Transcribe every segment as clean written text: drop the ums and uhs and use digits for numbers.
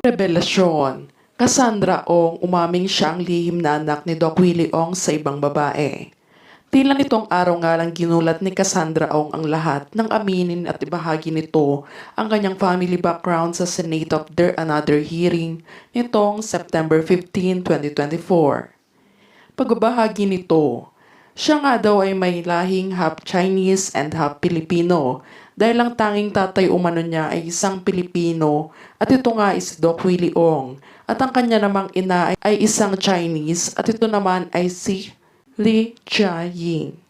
Revelasyon. Cassandra Ong umaming siya ang lihim na anak ni Doc Willie Ong sa ibang babae. Tila nitong araw nga lang ginulat ni Cassandra Ong ang lahat ng aminin at ibahagi nito ang kanyang family background sa Senate of their another hearing nitong September 15, 2024. Pagbabahagi nito, siya nga daw ay may lahing half Chinese and half Filipino dahil ang tanging tatay umano niya ay isang Pilipino at ito nga is Doc Willie Ong at ang kanya namang ina ay isang Chinese at ito naman ay si Lee Chia-ying.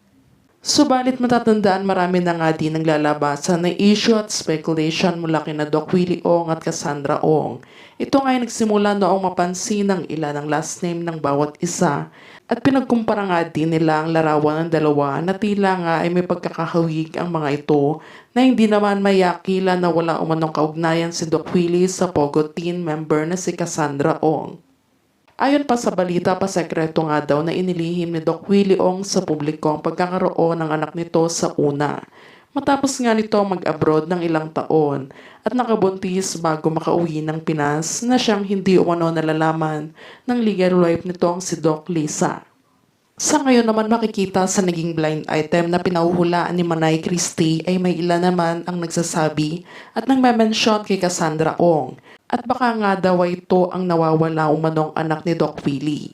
Subalit matatandaan marami na nga din naglalabasan ng issue at speculation mula kina Doc Willie Ong at Cassandra Ong. Ito nga ay nagsimula noong mapansin ng ilan ang last name ng bawat isa at pinagkumpara nga din nila ang larawan ng dalawa na tila nga ay may pagkakahawig ang mga ito na hindi naman mayakila na wala umanong kaugnayan si Doc Willie sa Pogo Teen member na si Cassandra Ong. Ayon pa sa balita, pasekreto nga daw na inilihim ni Doc Willie Ong sa publiko ang pagkakaroon ng anak nito sa una. Matapos nga nito mag-abroad ng ilang taon at nakabuntis bago makauwi ng Pinas na siyang hindi umano nalalaman ng legal wife nitong si Doc Lisa. Sa ngayon naman makikita sa naging blind item na pinauhulaan ni Manay Christie ay may ilan naman ang nagsasabi at nagme-mention kay Cassandra Ong at baka nga daw ay ito ang nawawala umanong anak ni Doc Willie.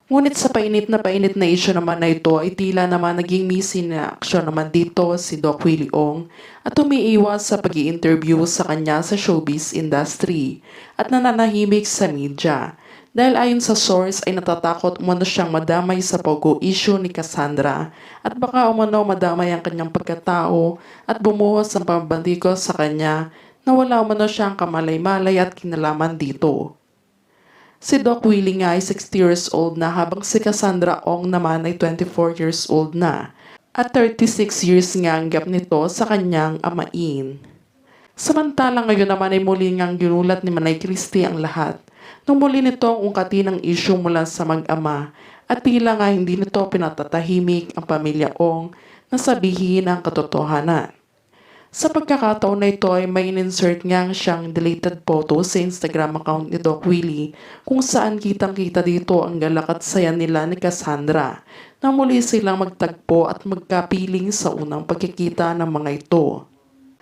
Ngunit sa painit na issue naman na ito ay tila naman naging missing na aksyon naman dito si Doc Willie Ong at umiiwas sa pag-i-interview sa kanya sa showbiz industry at nananahimik sa media. Dahil ayon sa source ay natatakot umano siyang madamay sa Pogo issue ni Cassandra at baka umano madamay ang kanyang pagkatao at bumuhos ang pambantikos sa kanya na wala umano siyang kamalay-malay at kinalaman dito. Si Doc Willie nga ay 60 years old na habang si Cassandra Ong naman ay 24 years old na at 36 years nga ang gap nito sa kanyang amain. Samantalang ngayon naman ay muli ngang ginulat ni Manay Christie ang lahat nung muli nitong ungkati ng issue mula sa mag-ama at tila nga hindi nito pinatatahimik ang pamilya Ong na sabihin ang katotohanan. Sa pagkakataon na ito ay may in-insert nga siyang deleted photo sa Instagram account ni Doc Willie kung saan kitang-kita dito ang galak at saya nila ni Cassandra na muli silang magtagpo at magkapiling sa unang pagkikita ng mga ito.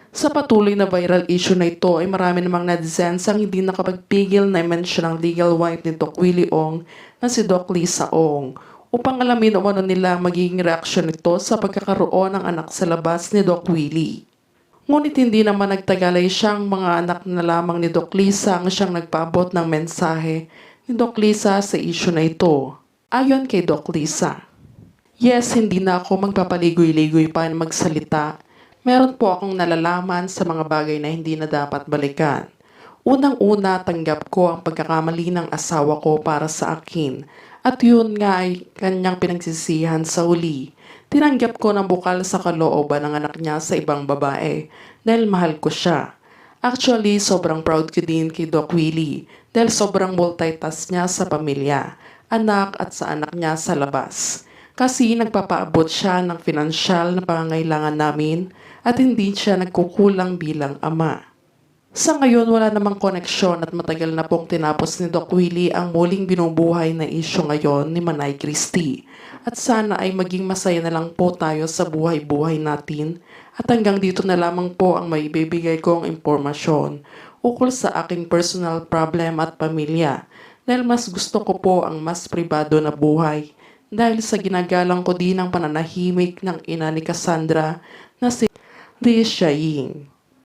Sa patuloy na viral issue na ito ay marami namang netizens ang hindi nakapagpigil na i-mention ang legal wife ni Doc Willie Ong na si Doc Lisa Ong upang alamin umano nila magiging reaksyon nito sa pagkakaroon ng anak sa labas ni Doc Willie. Ngunit hindi naman nagtagal ay siyang mga anak na lamang ni Doc Lisa ang siyang nagpaabot ng mensahe ni Doc Lisa sa issue na ito. Ayon kay Doc Lisa, "Yes, hindi na ako magpapaligoy-ligoy pa na magsalita. Meron po akong nalalaman sa mga bagay na hindi na dapat balikan. Unang-una, tanggap ko ang pagkakamali ng asawa ko para sa akin at yun nga ay kanyang pinagsisihan sa huli. Tinanggap ko ng bukal sa kalooban ng anak niya sa ibang babae dahil mahal ko siya. Actually, sobrang proud ko din kay Doc Willie dahil sobrang multitask niya sa pamilya, anak at sa anak niya sa labas. Kasi nagpapaabot siya ng pinansyal na pangangailangan namin at hindi siya nagkukulang bilang ama." Sa ngayon, wala namang koneksyon at matagal na pong tinapos ni Doc Willie ang muling binubuhay na isyu ngayon ni Manay Christie. At sana ay maging masaya na lang po tayo sa buhay-buhay natin. At hanggang dito na lamang po ang maibibigay kong impormasyon ukol sa aking personal problem at pamilya. Dahil mas gusto ko po ang mas pribado na buhay. Dahil sa ginagalang ko din ang pananahimik ng ina ni Cassandra na si Lee Chia-ying.